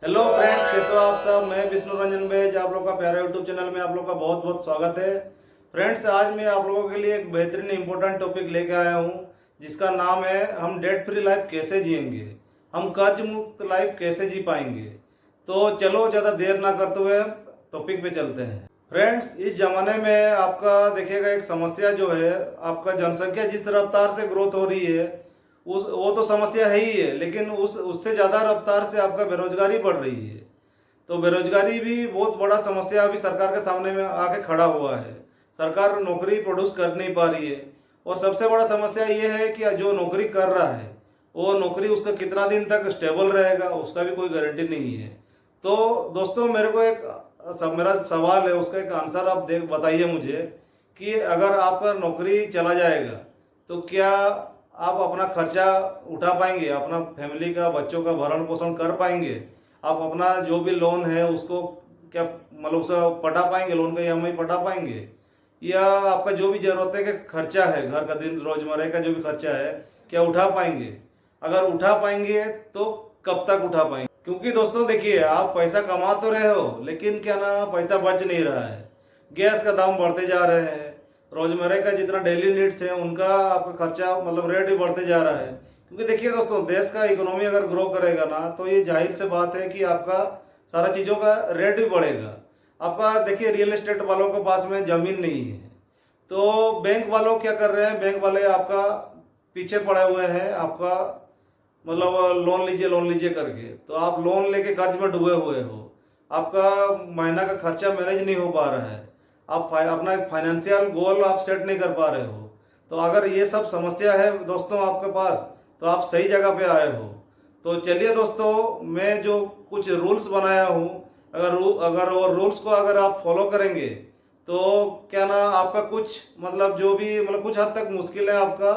Hello friends, कैसे हो आप सब। मैं विष्णु रंजन बेज, आप लोग का प्यारा यूट्यूब चैनल में आप लोग का बहुत बहुत स्वागत है। फ्रेंड्स, आज मैं आप लोगों के लिए एक बेहतरीन इंपॉर्टेंट टॉपिक लेके आया हूँ, जिसका नाम है हम डेट फ्री लाइफ कैसे जिएंगे, हम कर्ज मुक्त लाइफ कैसे जी पाएंगे। तो चलो ज़्यादा देर ना करते हुए टॉपिक पे चलते हैं। फ्रेंड्स, इस जमाने में आपका देखिएगा एक समस्या जो है, आपका जनसंख्या जिस रफ्तार से ग्रोथ हो रही है उस वो तो समस्या है ही है, लेकिन उससे ज़्यादा रफ्तार से आपका बेरोजगारी बढ़ रही है। तो बेरोजगारी भी बहुत बड़ा समस्या अभी सरकार के सामने में आके खड़ा हुआ है। सरकार नौकरी प्रोड्यूस कर नहीं पा रही है, और सबसे बड़ा समस्या ये है कि जो नौकरी कर रहा है वो नौकरी उसका कितना दिन तक स्टेबल रहेगा उसका भी कोई गारंटी नहीं है। तो दोस्तों, मेरे को मेरा सवाल है, उसका एक आंसर आप देख बताइए मुझे कि अगर आपका नौकरी चला जाएगा तो क्या आप अपना खर्चा उठा पाएंगे, अपना फैमिली का बच्चों का भरण पोषण कर पाएंगे, आप अपना जो भी लोन है उसको क्या मतलब उसे पटा पाएंगे, लोन का ईएमआई पटा पाएंगे, या आपका जो भी जरूरतें का खर्चा है, घर का दिन रोजमर्रा का जो भी खर्चा है क्या उठा पाएंगे। अगर उठा पाएंगे तो कब तक उठा पाएंगे, क्योंकि दोस्तों देखिए, आप पैसा कमा तो रहे हो लेकिन क्या ना पैसा बच नहीं रहा है। गैस का दाम बढ़ते जा रहे हैं, रोजमर्रा का जितना डेली नीड्स है उनका आपका खर्चा मतलब रेट भी बढ़ते जा रहा है। क्योंकि देखिए दोस्तों, देश का इकोनॉमी अगर ग्रो करेगा ना तो ये जाहिर से बात है कि आपका सारा चीज़ों का रेट भी बढ़ेगा। आपका देखिए, रियल एस्टेट वालों के पास में जमीन नहीं है, तो बैंक वालों क्या कर रहे हैं, बैंक वाले आपका पीछे पड़े हुए हैं, आपका मतलब लोन लीजिए करके। तो आप लोन लेके कर्ज में डूबे हुए हो, आपका महीना का खर्चा मैनेज नहीं हो पा रहा है, आप अपना फाइनेंशियल गोल आप सेट नहीं कर पा रहे हो। तो अगर ये सब समस्या है दोस्तों आपके पास, तो आप सही जगह पे आए हो। तो चलिए दोस्तों, मैं जो कुछ रूल्स बनाया हूँ, अगर वो रूल्स को अगर आप फॉलो करेंगे तो क्या ना आपका कुछ मतलब जो भी मतलब कुछ हद तक मुश्किल है आपका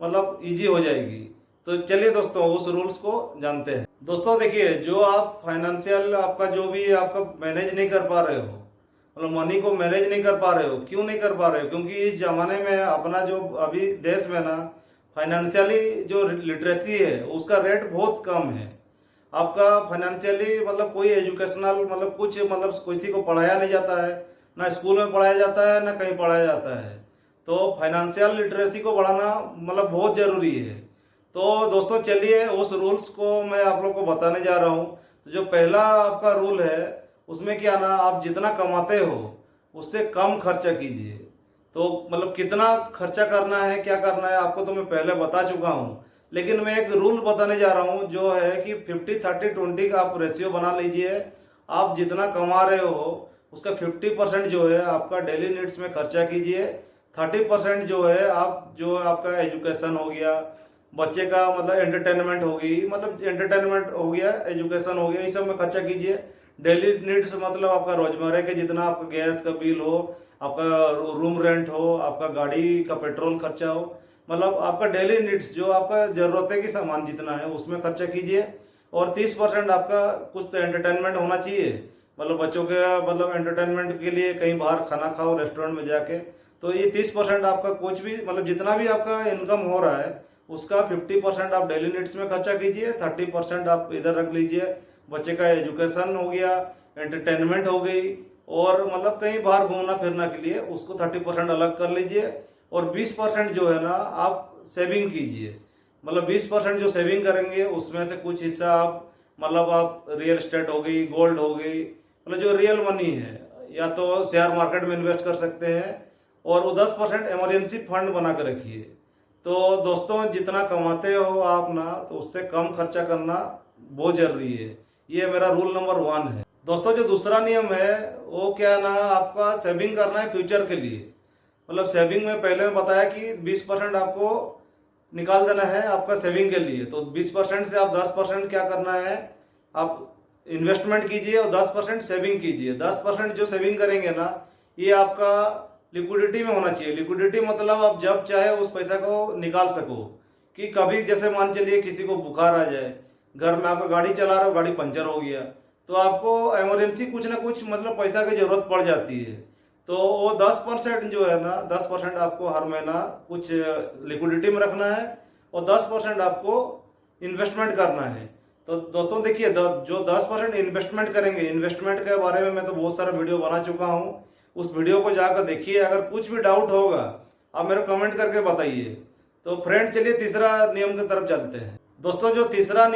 मतलब इजी हो जाएगी। तो चलिए दोस्तों, उस रूल्स को जानते हैं। दोस्तों देखिए, जो आप फाइनेंशियल आपका जो भी आपका मैनेज नहीं कर पा रहे हो, मतलब मनी को मैनेज नहीं कर पा रहे हो, क्यों नहीं कर पा रहे हो, क्योंकि इस जमाने में अपना जो अभी देश में ना फाइनेंशियली जो लिटरेसी है उसका रेट बहुत कम है। आपका फाइनेंशियली मतलब कोई एजुकेशनल मतलब कुछ मतलब किसी को पढ़ाया नहीं जाता है, ना स्कूल में पढ़ाया जाता है ना कहीं पढ़ाया जाता है। तो फाइनेंशियल लिटरेसी को बढ़ाना मतलब बहुत जरूरी है। तो दोस्तों चलिए, उस रूल्स को मैं आप लोग को बताने जा रहा हूँ। तो जो पहला आपका रूल है उसमें क्या ना, आप जितना कमाते हो उससे कम खर्चा कीजिए। तो मतलब कितना खर्चा करना है, क्या करना है आपको तो मैं पहले बता चुका हूँ, लेकिन मैं एक रूल बताने जा रहा हूँ जो है कि 50-30-20 का आप रेशियो बना लीजिए। आप जितना कमा रहे हो उसका 50% जो है आपका डेली नीड्स में खर्चा कीजिए। 30% जो है आप जो आपका एजुकेशन हो गया, बच्चे का मतलब एंटरटेनमेंट होगी, मतलब एंटरटेनमेंट हो गया, एजुकेशन हो गया, इस सब में खर्चा कीजिए। डेली नीड्स मतलब आपका रोजमर्रा के जितना आपका गैस का बिल हो, आपका रूम रेंट हो, आपका गाड़ी का पेट्रोल खर्चा हो, मतलब आपका डेली नीड्स जो आपका जरूरतें की सामान जितना है उसमें खर्चा कीजिए। और 30% आपका कुछ तो एंटरटेनमेंट होना चाहिए, मतलब बच्चों के मतलब एंटरटेनमेंट के लिए कहीं बाहर खाना खाओ रेस्टोरेंट में जाके। तो ये 30% आपका कुछ भी मतलब जितना भी आपका इनकम हो रहा है उसका 50% आप डेली नीड्स में खर्चा कीजिए, 30% आप इधर रख लीजिए। बच्चे का एजुकेशन हो गया, एंटरटेनमेंट हो गई, और मतलब कहीं बाहर घूमना फिरना के लिए उसको 30% अलग कर लीजिए। और 20% जो है ना आप सेविंग कीजिए। मतलब 20% जो सेविंग करेंगे उसमें से कुछ हिस्सा आप मतलब आप रियल एस्टेट हो गई, गोल्ड हो गई, मतलब जो रियल मनी है, या तो शेयर मार्केट में इन्वेस्ट कर सकते हैं। और वो 10% इमरजेंसी फंड बना कर रखिए। तो दोस्तों, जितना कमाते हो आप ना तो उससे कम खर्चा करना बहुत जरूरी है। ये मेरा रूल नंबर 1 है। दोस्तों, जो दूसरा नियम है वो क्या ना, आपका सेविंग करना है फ्यूचर के लिए। मतलब सेविंग में पहले मैं बताया कि 20% आपको निकाल देना है आपका सेविंग के लिए। तो 20% से आप 10% क्या करना है, आप इन्वेस्टमेंट कीजिए और 10% सेविंग कीजिए। 10% जो सेविंग करेंगे ना, ये आपका लिक्विडिटी में होना चाहिए। लिक्विडिटी मतलब आप जब चाहे उस पैसा को निकाल सको, कि कभी जैसे मान चलिए किसी को बुखार आ जाए, घर में आपका गाड़ी चला रहे हो, गाड़ी पंचर हो गया, तो आपको इमरजेंसी कुछ ना कुछ मतलब पैसा की जरूरत पड़ जाती है। तो वो 10% जो है ना, 10% आपको हर महीना कुछ लिक्विडिटी में रखना है, और 10% आपको इन्वेस्टमेंट करना है। तो दोस्तों देखिए, जो 10% इन्वेस्टमेंट करेंगे, इन्वेस्टमेंट के बारे में मैं तो बहुत सारा वीडियो बना चुका हूँ, उस वीडियो को जाकर देखिए। अगर कुछ भी डाउट होगा आप मेरे को कमेंट करके बताइए। तो फ्रेंड चलिए तीसरा नियम की तरफ चलते हैं। दोस्तों जो तीसरा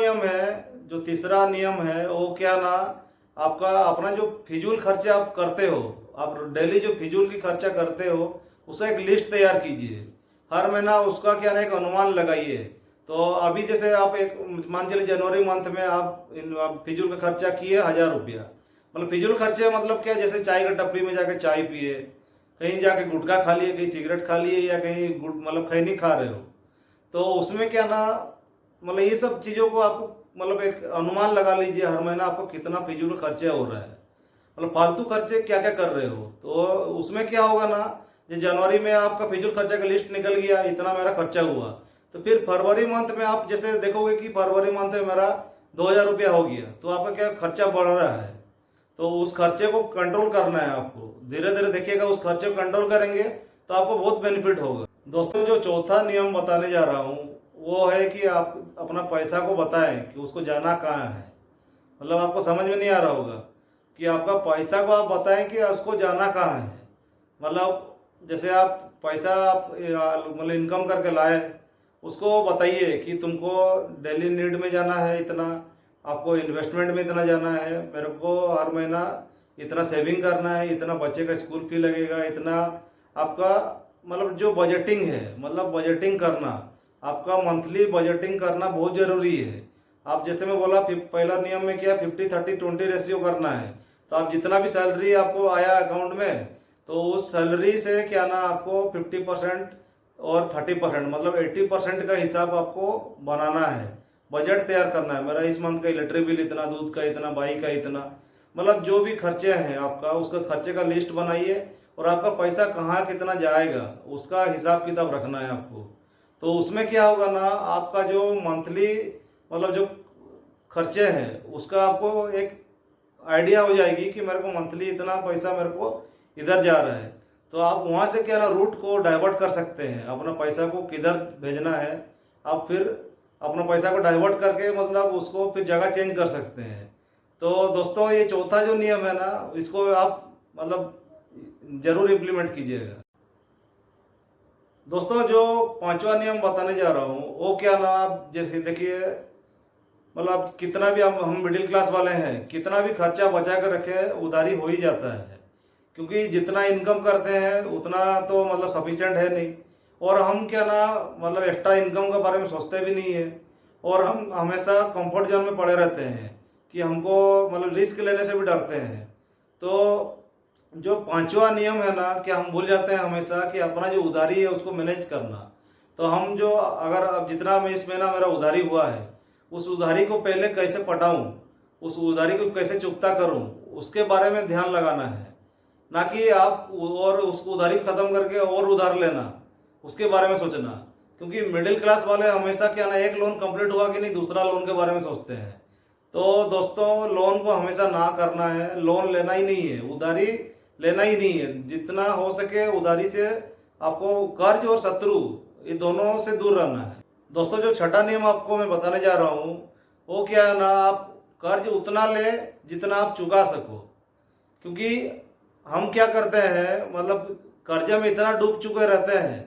नियम है वो क्या ना, आपका अपना जो फिजूल खर्चे आप करते हो, आप डेली जो फिजूल की खर्चा करते हो, उसका एक लिस्ट तैयार कीजिए। हर महीना उसका क्या ना एक अनुमान लगाइए। तो अभी जैसे आप एक मान चलिए जनवरी मंथ में आप फिजूल का खर्चा किए 1000 रुपया। मतलब फिजूल खर्चे मतलब क्या, जैसे चाय का टपरी में जाके चाय पिए, कहीं जाके गुटखा खा लिए, कहीं सिगरेट खा लिए, या कहीं मतलब खैनी खा रहे हो, तो उसमें क्या ना, मतलब ये सब चीज़ों को आप मतलब एक अनुमान लगा लीजिए हर महीना आपको कितना फिजूल खर्चे हो रहा है, मतलब फालतू खर्चे क्या क्या कर रहे हो। तो उसमें क्या होगा ना, जो जनवरी में आपका फिजूल खर्चा का लिस्ट निकल गया, इतना मेरा खर्चा हुआ, तो फिर फरवरी मंथ में आप जैसे देखोगे कि फरवरी मंथ में मेरा 2000 रुपया हो गया, तो आपका क्या खर्चा बढ़ रहा है। तो उस खर्चे को कंट्रोल करना है आपको, धीरे धीरे देखिएगा, उस खर्चे को कंट्रोल करेंगे तो आपको बहुत बेनिफिट होगा। दोस्तों जो चौथा नियम बताने जा रहा हूँ वो है कि आप अपना पैसा को बताएं कि उसको जाना कहाँ है। मतलब आपको समझ में नहीं आ रहा होगा कि आपका पैसा को आप बताएं कि उसको जाना कहाँ है। मतलब जैसे आप पैसा आप मतलब इनकम करके लाए, उसको बताइए कि तुमको डेली नीड में जाना है इतना, आपको इन्वेस्टमेंट में इतना जाना है, मेरे को हर महीना इतना सेविंग करना है, इतना बच्चे का स्कूल फी लगेगा, इतना आपका मतलब जो बजटिंग है, मतलब बजटिंग करना, आपका मंथली बजटिंग करना बहुत जरूरी है। आप जैसे मैं बोला पहला नियम में क्या 50-30-20 रेशियो करना है। तो आप जितना भी सैलरी आपको आया अकाउंट में, तो उस सैलरी से क्या ना आपको 50% और 30% मतलब 80% का हिसाब आपको बनाना है, बजट तैयार करना है। मेरा इस मंथ का इलेक्ट्रिक बिल इतना, दूध का इतना, बाइक का इतना, मतलब जो भी खर्चे हैं आपका, उसका खर्चे का लिस्ट बनाइए, और आपका पैसा कहाँ कितना जाएगा उसका हिसाब किताब रखना है आपको। तो उसमें क्या होगा ना, आपका जो मंथली मतलब जो खर्चे हैं उसका आपको एक आइडिया हो जाएगी कि मेरे को मंथली इतना पैसा मेरे को इधर जा रहा है। तो आप वहां से क्या ना रूट को डाइवर्ट कर सकते हैं, अपना पैसा को किधर भेजना है, आप फिर अपना पैसा को डाइवर्ट करके मतलब उसको फिर जगह चेंज कर सकते हैं। तो दोस्तों ये चौथा जो नियम है ना, इसको आप मतलब जरूर इम्प्लीमेंट कीजिएगा। दोस्तों जो पांचवा नियम बताने जा रहा हूँ वो क्या ना, आप जैसे देखिए, मतलब कितना भी हम मिडिल क्लास वाले हैं, कितना भी खर्चा बचा कर रखे उधारी हो ही जाता है, क्योंकि जितना इनकम करते हैं उतना तो मतलब सफिशिएंट है नहीं, और हम क्या ना मतलब एक्स्ट्रा इनकम के बारे में सोचते भी नहीं है, और हम हमेशा कंफर्ट जोन में पड़े रहते हैं कि हमको मतलब रिस्क लेने से भी डरते हैं। तो जो पांचवा नियम है ना, कि हम भूल जाते हैं हमेशा कि अपना जो उधारी है उसको मैनेज करना। तो हम जो अगर अब जितना में इस महीना मेरा उधारी हुआ है, उस उधारी को पहले कैसे पटाऊं, उस उधारी को कैसे चुकता करूं, उसके बारे में ध्यान लगाना है। ना कि आप और उसको उधारी खत्म करके और उधार लेना, उसके बारे में सोचना। क्योंकि मिडिल क्लास वाले हमेशा क्या ना, एक लोन कंप्लीट हुआ कि नहीं दूसरा लोन के बारे में सोचते हैं। तो दोस्तों लोन को हमेशा ना करना है, लोन लेना ही नहीं है, उधारी लेना ही नहीं है। जितना हो सके उधारी से आपको कर्ज और शत्रु ये दोनों से दूर रहना है। दोस्तों जो छठा नियम आपको मैं बताने जा रहा हूँ वो क्या है ना, आप कर्ज उतना ले जितना आप चुका सको। क्योंकि हम क्या करते हैं, मतलब कर्जे में इतना डूब चुके रहते हैं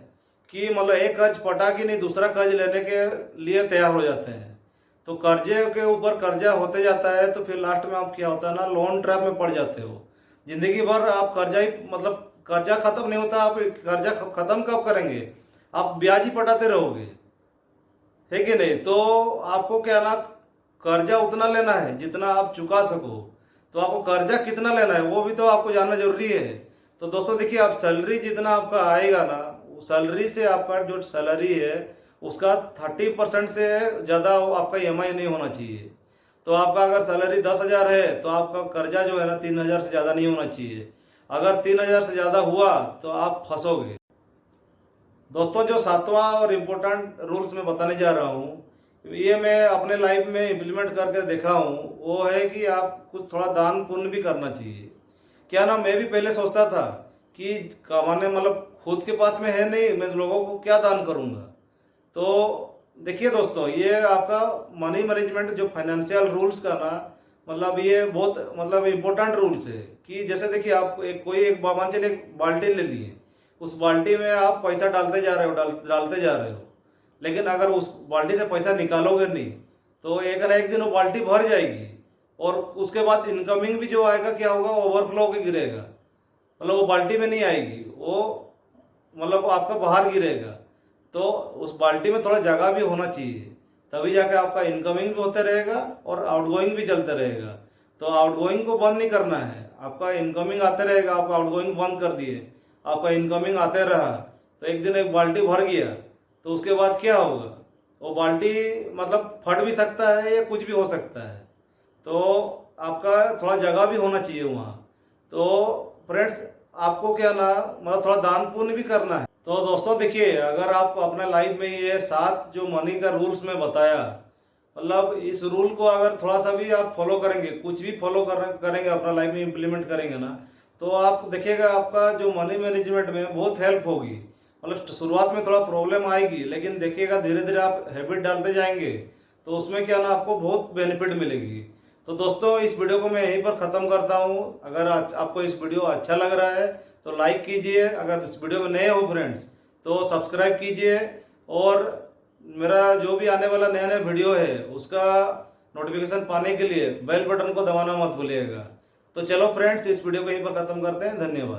कि मतलब एक कर्ज पटा के नहीं दूसरा कर्ज लेने के लिए तैयार हो जाते हैं। तो कर्जे के ऊपर कर्जा होते जाता है, तो फिर लास्ट में आप क्या होता है ना, लोन ट्रैप में पड़ जाते हो। जिंदगी भर आप कर्जा ही मतलब कर्जा खत्म नहीं होता, आप कर्जा खत्म कब करेंगे, आप ब्याज ही पटाते रहोगे, है कि नहीं। तो आपको क्या ना, कर्जा उतना लेना है जितना आप चुका सको। तो आपको कर्जा कितना लेना है वो भी तो आपको जानना जरूरी है। तो दोस्तों देखिए, आप सैलरी जितना आपका आएगा ना, सैलरी से आपका जो सैलरी है उसका 30% से ज़्यादा आपका ईएमआई नहीं होना चाहिए। तो आपका अगर सैलरी 10,000 है तो आपका कर्जा जो है ना 3,000 से ज़्यादा नहीं होना चाहिए। अगर 3,000 से ज़्यादा हुआ तो आप फंसोगे। दोस्तों जो सातवां और इम्पोर्टेंट रूल्स में बताने जा रहा हूँ, ये मैं अपने लाइफ में इम्प्लीमेंट करके देखा हूँ, वो है कि आप कुछ थोड़ा दान पुण्य भी करना चाहिए। क्या ना, मैं भी पहले सोचता था कि कमाने मतलब खुद के पास में है नहीं, मैं लोगों को क्या दान करूँगा। तो देखिए दोस्तों, ये आपका मनी मैनेजमेंट जो फाइनेंशियल रूल्स का ना, मतलब ये बहुत मतलब इम्पोर्टेंट रूल्स है। कि जैसे देखिए, आप एक मान चलिए एक बाल्टी ले लिए, उस बाल्टी में आप पैसा डालते जा रहे हो, डालते जा रहे हो, लेकिन अगर उस बाल्टी से पैसा निकालोगे नहीं तो एक ना एक दिन वो बाल्टी भर जाएगी, और उसके बाद इनकमिंग भी जो आएगा क्या होगा, ओवरफ्लो के गिरेगा, मतलब वो बाल्टी में नहीं आएगी, वो मतलब आपका बाहर गिरेगा। तो उस बाल्टी में थोड़ा जगह भी होना चाहिए, तभी जाके आपका इनकमिंग भी होते रहेगा और आउटगोइंग भी चलते रहेगा। तो आउटगोइंग को बंद नहीं करना है, आपका इनकमिंग आते रहेगा। आप आउटगोइंग बंद कर दिए, आपका इनकमिंग आते रहा, तो एक दिन एक बाल्टी भर गया, तो उसके बाद क्या होगा, वो बाल्टी मतलब फट भी सकता है या कुछ भी हो सकता है। तो आपका थोड़ा जगह भी होना चाहिए वहाँ। तो फ्रेंड्स, आपको क्या ना, मतलब थोड़ा दान पुण्य भी करना है। तो दोस्तों देखिए, अगर आप अपने लाइफ में ये 7 जो मनी का रूल्स में बताया, मतलब इस रूल को अगर थोड़ा सा भी आप फॉलो करेंगे, कुछ भी फॉलो करेंगे अपना लाइफ में इम्प्लीमेंट करेंगे ना, तो आप देखिएगा आपका जो मनी मैनेजमेंट में बहुत हेल्प होगी। मतलब शुरुआत में थोड़ा प्रॉब्लम आएगी, लेकिन देखिएगा धीरे धीरे आप हैबिट डालते जाएंगे, तो उसमें क्या ना आपको बहुत बेनिफिट मिलेगी। तो दोस्तों, इस वीडियो को मैं यहीं पर ख़त्म करता हूँ। अगर आपको इस वीडियो अच्छा लग रहा है तो लाइक कीजिए, अगर इस वीडियो में नए हो फ्रेंड्स तो सब्सक्राइब कीजिए, और मेरा जो भी आने वाला नया नया वीडियो है उसका नोटिफिकेशन पाने के लिए बेल बटन को दबाना मत भूलिएगा। तो चलो फ्रेंड्स, इस वीडियो को यहीं पर ख़त्म करते हैं। धन्यवाद।